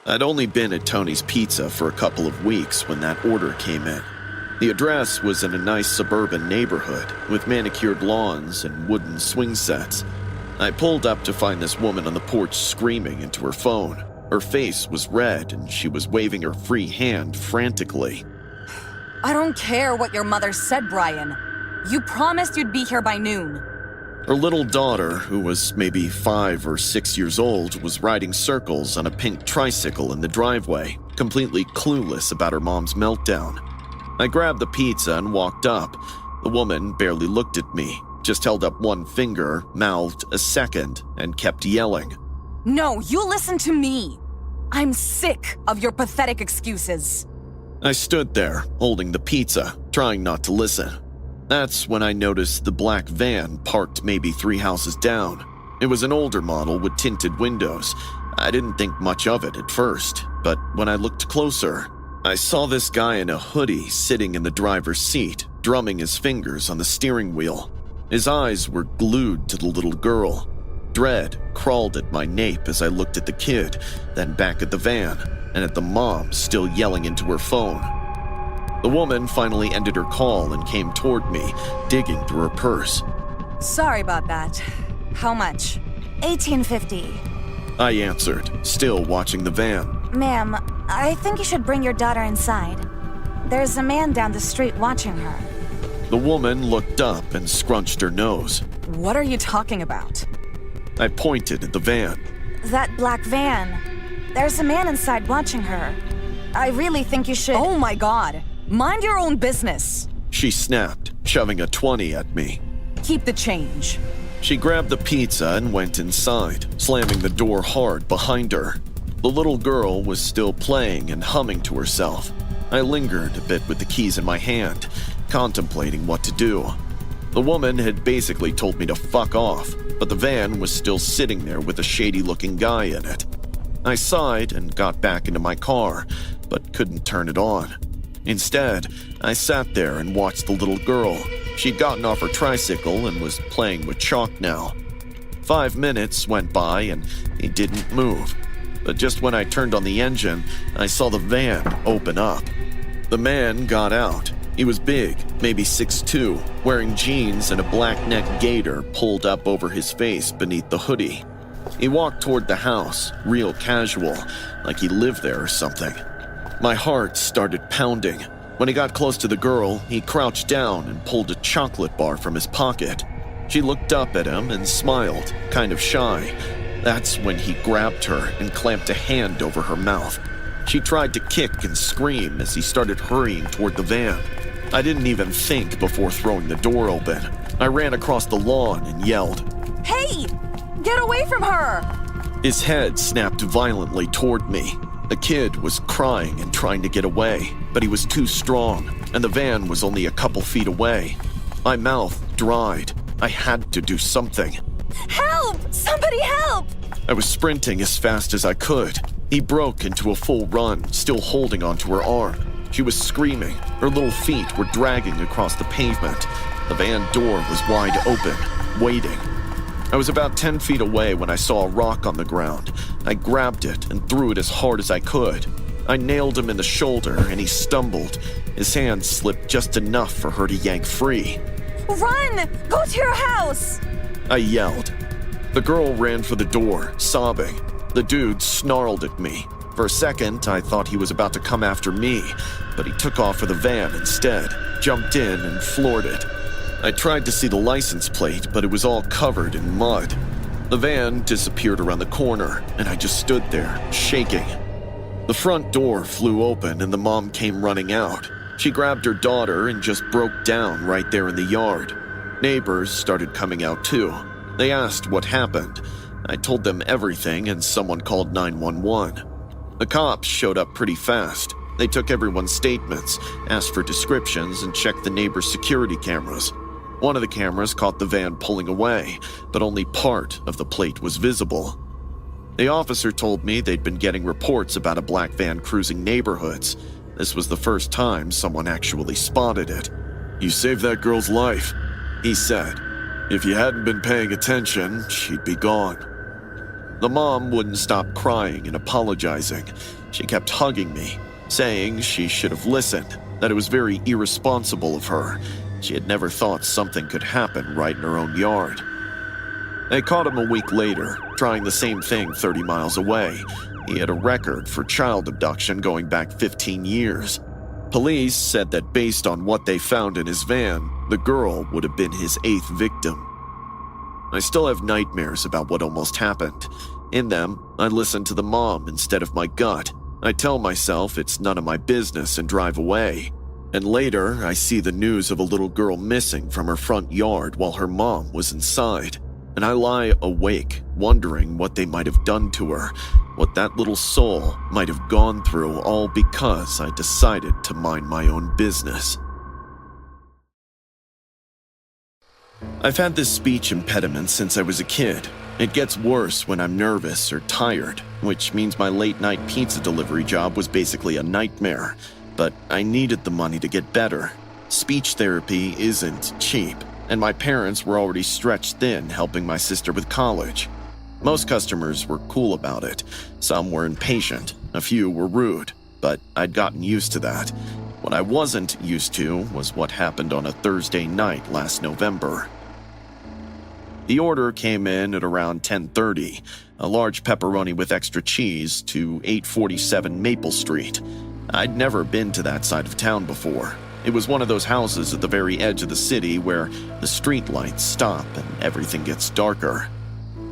I'd only been at Tony's Pizza for a couple of weeks when that order came in. The address was in a nice suburban neighborhood with manicured lawns and wooden swing sets. I pulled up to find this woman on the porch screaming into her phone. Her face was red and she was waving her free hand frantically. I don't care what your mother said, Brian. You promised you'd be here by noon. Her little daughter, who was maybe 5 or 6 years old, was riding circles on a pink tricycle in the driveway, completely clueless about her mom's meltdown. I grabbed the pizza and walked up. The woman barely looked at me, just held up one finger, mouthed a second, and kept yelling. No, you listen to me. I'm sick of your pathetic excuses. I stood there, holding the pizza, trying not to listen. That's when I noticed the black van parked maybe 3 houses down. It was an older model with tinted windows. I didn't think much of it at first, but when I looked closer, I saw this guy in a hoodie sitting in the driver's seat, drumming his fingers on the steering wheel. His eyes were glued to the little girl. Dread crawled at my nape as I looked at the kid, then back at the van, and at the mom still yelling into her phone. The woman finally ended her call and came toward me, digging through her purse. Sorry about that. How much? $18.50. I answered, still watching the van. Ma'am, I think you should bring your daughter inside. There's a man down the street watching her. The woman looked up and scrunched her nose. What are you talking about? I pointed at the van. That black van. There's a man inside watching her. I really think you should— Oh my God. Mind your own business. She snapped, shoving a 20 at me. Keep the change. She grabbed the pizza and went inside, slamming the door hard behind her. The little girl was still playing and humming to herself. I lingered a bit with the keys in my hand, contemplating what to do. The woman had basically told me to fuck off, but the van was still sitting there with a shady-looking guy in it. I sighed and got back into my car, but couldn't turn it on. Instead, I sat there and watched the little girl. She'd gotten off her tricycle and was playing with chalk now. 5 minutes went by and he didn't move. But just when I turned on the engine, I saw the van open up. The man got out. He was big, maybe 6'2", wearing jeans and a black neck gaiter pulled up over his face beneath the hoodie. He walked toward the house, real casual, like he lived there or something. My heart started pounding. When he got close to the girl, he crouched down and pulled a chocolate bar from his pocket. She looked up at him and smiled, kind of shy. That's when he grabbed her and clamped a hand over her mouth. She tried to kick and scream as he started hurrying toward the van. I didn't even think before throwing the door open. I ran across the lawn and yelled, Hey! Get away from her! His head snapped violently toward me. The kid was crying and trying to get away, but he was too strong, and the van was only a couple feet away. My mouth dried. I had to do something. Help! Somebody help! I was sprinting as fast as I could. He broke into a full run, still holding onto her arm. She was screaming. Her little feet were dragging across the pavement. The van door was wide open, waiting. I was about 10 feet away when I saw a rock on the ground. I grabbed it and threw it as hard as I could. I nailed him in the shoulder and he stumbled. His hand slipped just enough for her to yank free. Run! Go to your house! I yelled. The girl ran for the door, sobbing. The dude snarled at me. For a second, I thought he was about to come after me, but he took off for the van instead, jumped in and floored it. I tried to see the license plate, but it was all covered in mud. The van disappeared around the corner, and I just stood there, shaking. The front door flew open and the mom came running out. She grabbed her daughter and just broke down right there in the yard. Neighbors started coming out too. They asked what happened. I told them everything and someone called 911. The cops showed up pretty fast. They took everyone's statements, asked for descriptions, and checked the neighbors' security cameras. One of the cameras caught the van pulling away, but only part of the plate was visible. The officer told me they'd been getting reports about a black van cruising neighborhoods. This was the first time someone actually spotted it. "You saved that girl's life," he said. "If you hadn't been paying attention, she'd be gone." The mom wouldn't stop crying and apologizing. She kept hugging me, saying she should have listened, that it was very irresponsible of her. She had never thought something could happen right in her own yard. They caught him a week later, trying the same thing 30 miles away. He had a record for child abduction going back 15 years. Police said that based on what they found in his van, the girl would have been his 8th victim. I still have nightmares about what almost happened. In them, I listen to the mom instead of my gut. I tell myself it's none of my business and drive away. And later, I see the news of a little girl missing from her front yard while her mom was inside. And I lie awake, wondering what they might have done to her, what that little soul might have gone through, all because I decided to mind my own business. I've had this speech impediment since I was a kid. It gets worse when I'm nervous or tired, which means my late-night pizza delivery job was basically a nightmare. But I needed the money to get better. Speech therapy isn't cheap, and my parents were already stretched thin helping my sister with college. Most customers were cool about it. Some were impatient, a few were rude, but I'd gotten used to that. What I wasn't used to was what happened on a Thursday night last November. The order came in at around 10:30, a large pepperoni with extra cheese to 847 Maple Street. I'd never been to that side of town before. It was one of those houses at the very edge of the city where the street lights stop and everything gets darker.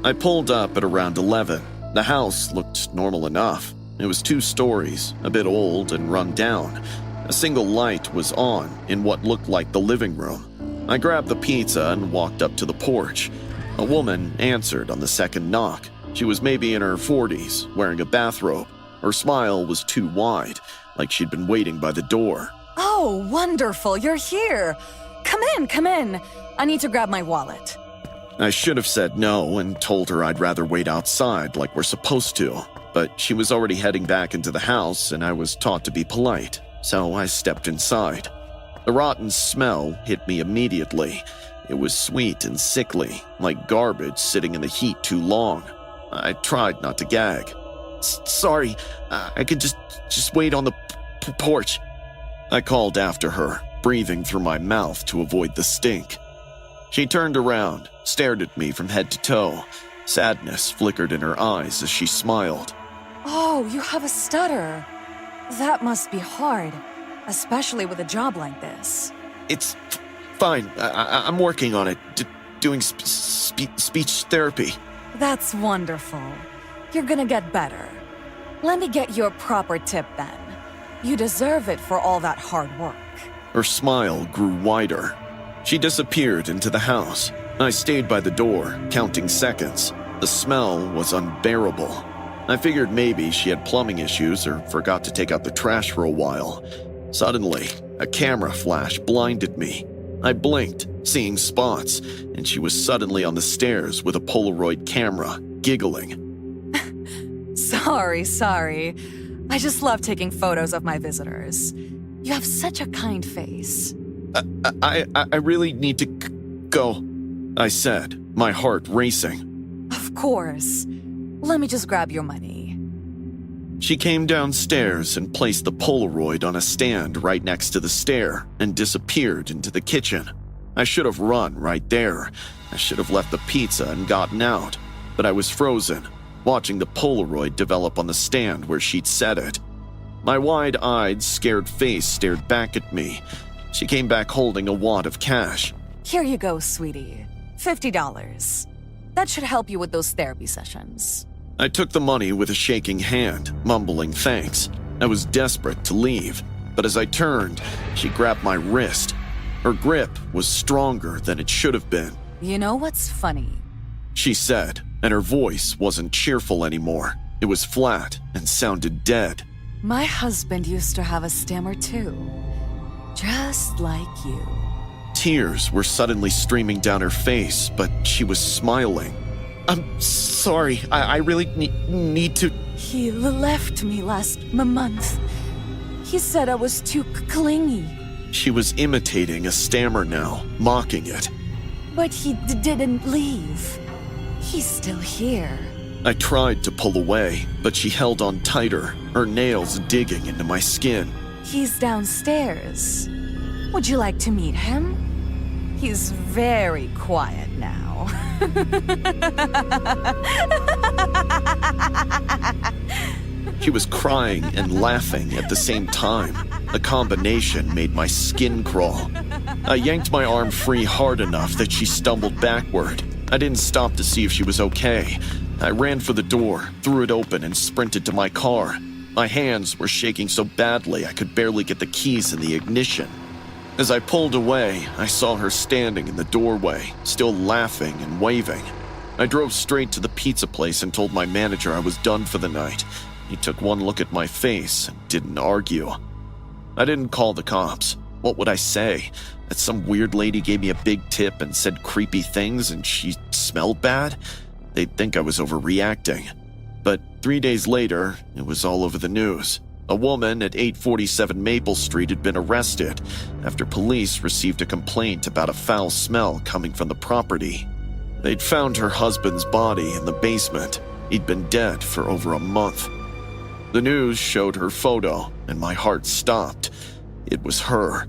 I pulled up at around 11. The house looked normal enough. It was 2 stories, a bit old and run down. A single light was on in what looked like the living room. I grabbed the pizza and walked up to the porch. A woman answered on the second knock. She was maybe in her 40s, wearing a bathrobe. Her smile was too wide, like she'd been waiting by the door. Oh, wonderful, you're here. Come in. I need to grab my wallet. I should have said no and told her I'd rather wait outside like we're supposed to, but she was already heading back into the house and I was taught to be polite, so I stepped inside. The rotten smell hit me immediately. It was sweet and sickly, like garbage sitting in the heat too long. I tried not to gag. Sorry, I could just wait on the porch. I called after her, breathing through my mouth to avoid the stink. She turned around, stared at me from head to toe. Sadness flickered in her eyes as she smiled. Oh, you have a stutter. That must be hard, especially with a job like this. It's fine. I'm working on it, doing speech therapy. That's wonderful. You're gonna get better. Let me get you a proper tip then. You deserve it for all that hard work. Her smile grew wider. She disappeared into the house. I stayed by the door, counting seconds. The smell was unbearable. I figured maybe she had plumbing issues or forgot to take out the trash for a while. Suddenly, a camera flash blinded me. I blinked, seeing spots, and she was suddenly on the stairs with a Polaroid camera, giggling. Sorry. I just love taking photos of my visitors. You have such a kind face. I really need to go, I said, my heart racing. Of course. Let me just grab your money. She came downstairs and placed the Polaroid on a stand right next to the stair and disappeared into the kitchen. I should have run right there. I should have left the pizza and gotten out, but I was frozen, watching the Polaroid develop on the stand where she'd set it. My wide-eyed, scared face stared back at me. She came back holding a wad of cash. Here you go, sweetie. $50. That should help you with those therapy sessions. I took the money with a shaking hand, mumbling thanks. I was desperate to leave, but as I turned, she grabbed my wrist. Her grip was stronger than it should have been. You know what's funny? She said, and her voice wasn't cheerful anymore. It was flat and sounded dead. My husband used to have a stammer too. Just like you. Tears were suddenly streaming down her face, but she was smiling. I'm sorry, I really need to... He left me last month. He said I was too clingy. She was imitating a stammer now, mocking it. But he didn't leave. He's still here. I tried to pull away, but she held on tighter, her nails digging into my skin. He's downstairs. Would you like to meet him? He's very quiet now. She was crying and laughing at the same time. The combination made my skin crawl. I yanked my arm free hard enough that she stumbled backward. I didn't stop to see if she was okay. I ran for the door, threw it open, and sprinted to my car. My hands were shaking so badly I could barely get the keys in the ignition. As I pulled away, I saw her standing in the doorway, still laughing and waving. I drove straight to the pizza place and told my manager I was done for the night. He took one look at my face and didn't argue. I didn't call the cops. What would I say? That some weird lady gave me a big tip and said creepy things and she smelled bad? They'd think I was overreacting. But 3 days later, it was all over the news. A woman at 847 Maple Street had been arrested after police received a complaint about a foul smell coming from the property. They'd found her husband's body in the basement. He'd been dead for over a month. The news showed her photo, and my heart stopped. It was her.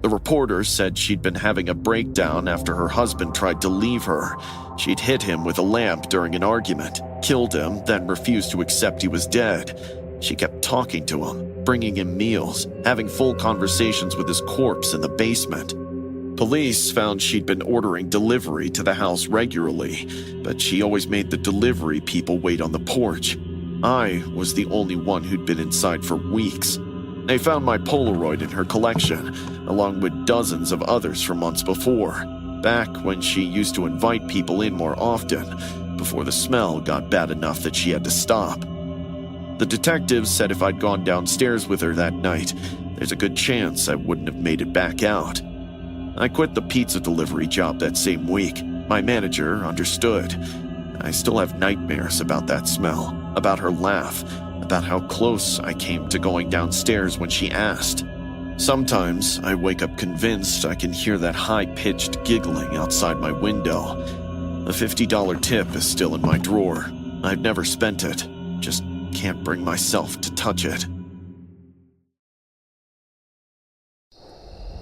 The reporter said she'd been having a breakdown after her husband tried to leave her. She'd hit him with a lamp during an argument, killed him, then refused to accept he was dead. She kept talking to him, bringing him meals, having full conversations with his corpse in the basement. Police found she'd been ordering delivery to the house regularly, but she always made the delivery people wait on the porch. I was the only one who'd been inside for weeks. They found my Polaroid in her collection, along with dozens of others from months before, back when she used to invite people in more often, before the smell got bad enough that she had to stop. The detectives said if I'd gone downstairs with her that night, there's a good chance I wouldn't have made it back out. I quit the pizza delivery job that same week. My manager understood. I still have nightmares about that smell, about her laugh, about how close I came to going downstairs when she asked. Sometimes I wake up convinced I can hear that high-pitched giggling outside my window. The $50 tip is still in my drawer. I've never spent it, just can't bring myself to touch it.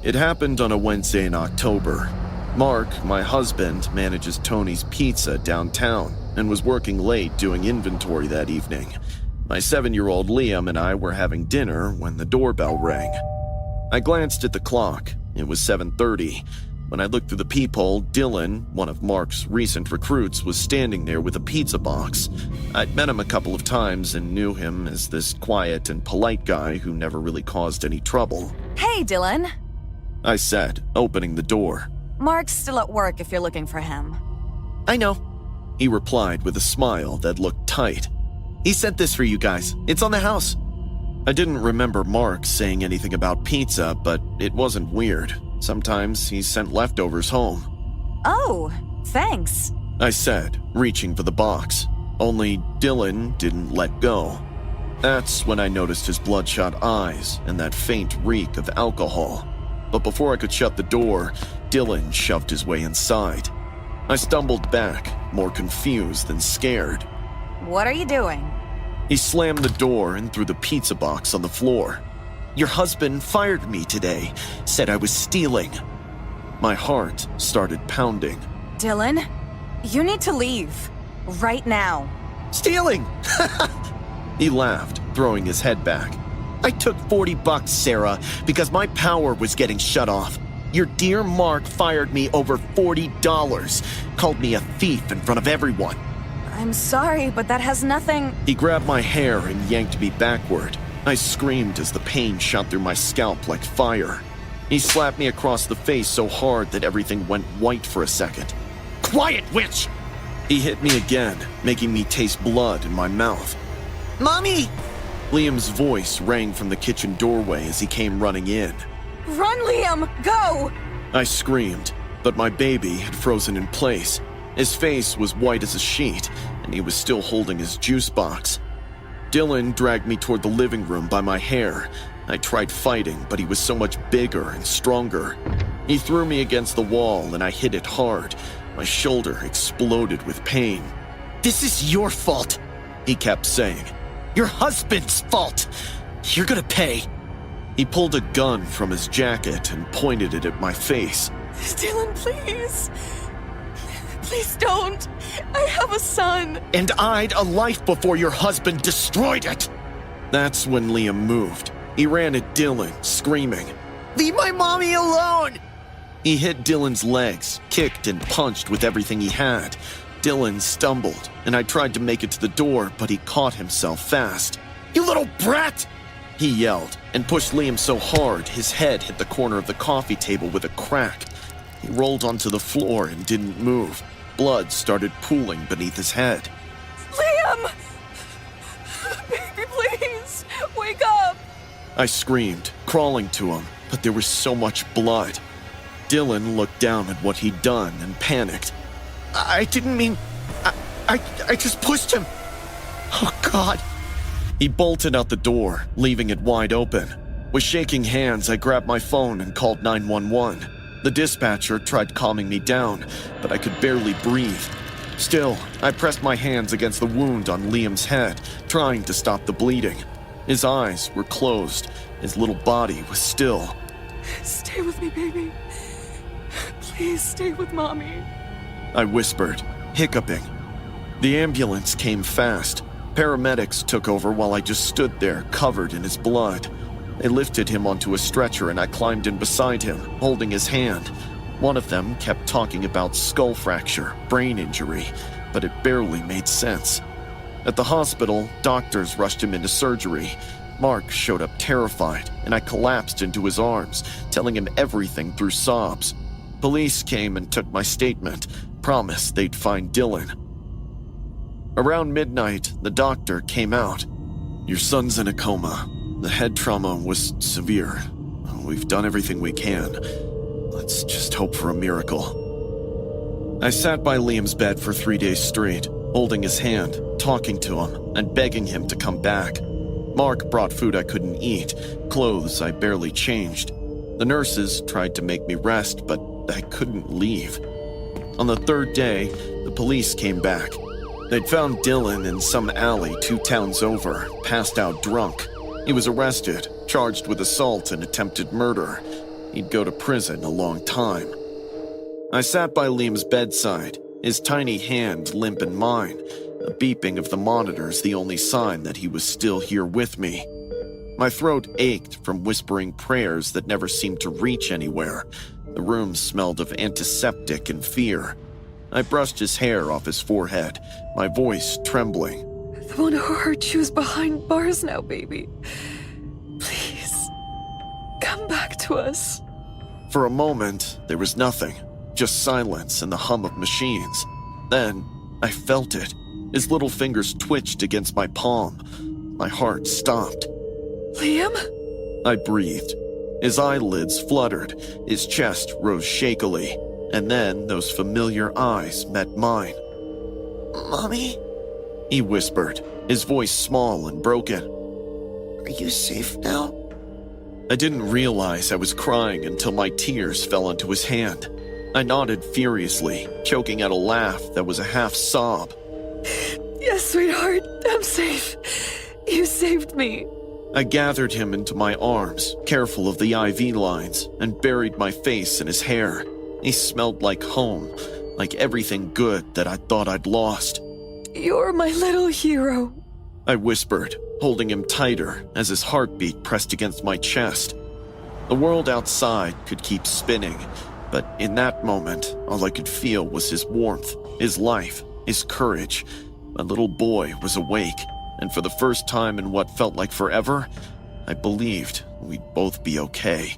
It happened on a Wednesday in October. Mark, my husband, manages Tony's Pizza downtown and was working late doing inventory that evening. My 7-year-old Liam and I were having dinner when the doorbell rang. I glanced at the clock. It was 7:30. When I looked through the peephole, Dylan, one of Mark's recent recruits, was standing there with a pizza box. I'd met him a couple of times and knew him as this quiet and polite guy who never really caused any trouble. Hey, Dylan. I said, opening the door. Mark's still at work if you're looking for him. I know. He replied with a smile that looked tight. He sent this for you guys. It's on the house. I didn't remember Mark saying anything about pizza, but it wasn't weird. Sometimes he sent leftovers home. Oh, thanks. I said, reaching for the box. Only Dylan didn't let go. That's when I noticed his bloodshot eyes and that faint reek of alcohol. But before I could shut the door, Dylan shoved his way inside. I stumbled back, more confused than scared. What are you doing? He slammed the door and threw the pizza box on the floor. Your husband fired me today, said I was stealing. My heart started pounding. Dylan, you need to leave. Right now. Stealing? He laughed, throwing his head back. I took $40, Sarah, because my power was getting shut off. Your dear Mark fired me over $40, called me a thief in front of everyone. I'm sorry, but that has nothing... He grabbed my hair and yanked me backward. I screamed as the pain shot through my scalp like fire. He slapped me across the face so hard that everything went white for a second. Quiet, witch! He hit me again, making me taste blood in my mouth. Mommy! Liam's voice rang from the kitchen doorway as he came running in. Run, Liam! Go! I screamed, but my baby had frozen in place. His face was white as a sheet, and he was still holding his juice box. Dylan dragged me toward the living room by my hair. I tried fighting, but he was so much bigger and stronger. He threw me against the wall, and I hit it hard. My shoulder exploded with pain. This is your fault, he kept saying. Your husband's fault. You're gonna pay. He pulled a gun from his jacket and pointed it at my face. Dylan, please. Please don't. I have a son. And I'd a life before your husband destroyed it. That's when Liam moved. He ran at Dylan, screaming. Leave my mommy alone! He hit Dylan's legs, kicked and punched with everything he had. Dylan stumbled, and I tried to make it to the door, but he caught himself fast. You little brat! He yelled and pushed Liam so hard his head hit the corner of the coffee table with a crack. He rolled onto the floor and didn't move. Blood started pooling beneath his head. Liam! Baby, please, wake up! I screamed, crawling to him, but there was so much blood. Dylan looked down at what he'd done and panicked. I didn't mean... I just pushed him. Oh, God. He bolted out the door, leaving it wide open. With shaking hands, I grabbed my phone and called 911. The dispatcher tried calming me down, but I could barely breathe. Still, I pressed my hands against the wound on Liam's head, trying to stop the bleeding. His eyes were closed. His little body was still. Stay with me, baby. Please stay with Mommy. I whispered, hiccuping. The ambulance came fast. Paramedics took over while I just stood there, covered in his blood. They lifted him onto a stretcher and I climbed in beside him, holding his hand. One of them kept talking about skull fracture, brain injury, but it barely made sense. At the hospital, doctors rushed him into surgery. Mark showed up terrified, and I collapsed into his arms, telling him everything through sobs. Police came and took my statement, promised they'd find Dylan. Around midnight, the doctor came out. Your son's in a coma. The head trauma was severe. We've done everything we can. Let's just hope for a miracle. I sat by Liam's bed for 3 days straight, holding his hand, talking to him, and begging him to come back. Mark brought food I couldn't eat, clothes I barely changed. The nurses tried to make me rest, but I couldn't leave. On the third day, the police came back. They'd found Dylan in some alley 2 towns over, passed out drunk. He was arrested, charged with assault and attempted murder. He'd go to prison a long time. I sat by Liam's bedside, his tiny hand limp in mine, a beeping of the monitors the only sign that he was still here with me. My throat ached from whispering prayers that never seemed to reach anywhere. The room smelled of antiseptic and fear. I brushed his hair off his forehead, my voice trembling. The one who hurt you is behind bars now, baby. Please, come back to us. For a moment, there was nothing, just silence and the hum of machines. Then, I felt it. His little fingers twitched against my palm. My heart stopped. Liam? I breathed. His eyelids fluttered, his chest rose shakily, and then those familiar eyes met mine. Mommy? He whispered, his voice small and broken. Are you safe now? I didn't realize I was crying until my tears fell onto his hand. I nodded furiously, choking out a laugh that was a half sob. Yes, sweetheart, I'm safe. You saved me. I gathered him into my arms, careful of the IV lines, and buried my face in his hair. He smelled like home, like everything good that I thought I'd lost. You're my little hero. I whispered, holding him tighter as his heartbeat pressed against my chest. The world outside could keep spinning, but in that moment, all I could feel was his warmth, his life, his courage. My little boy was awake, and for the first time in what felt like forever, I believed we'd both be okay.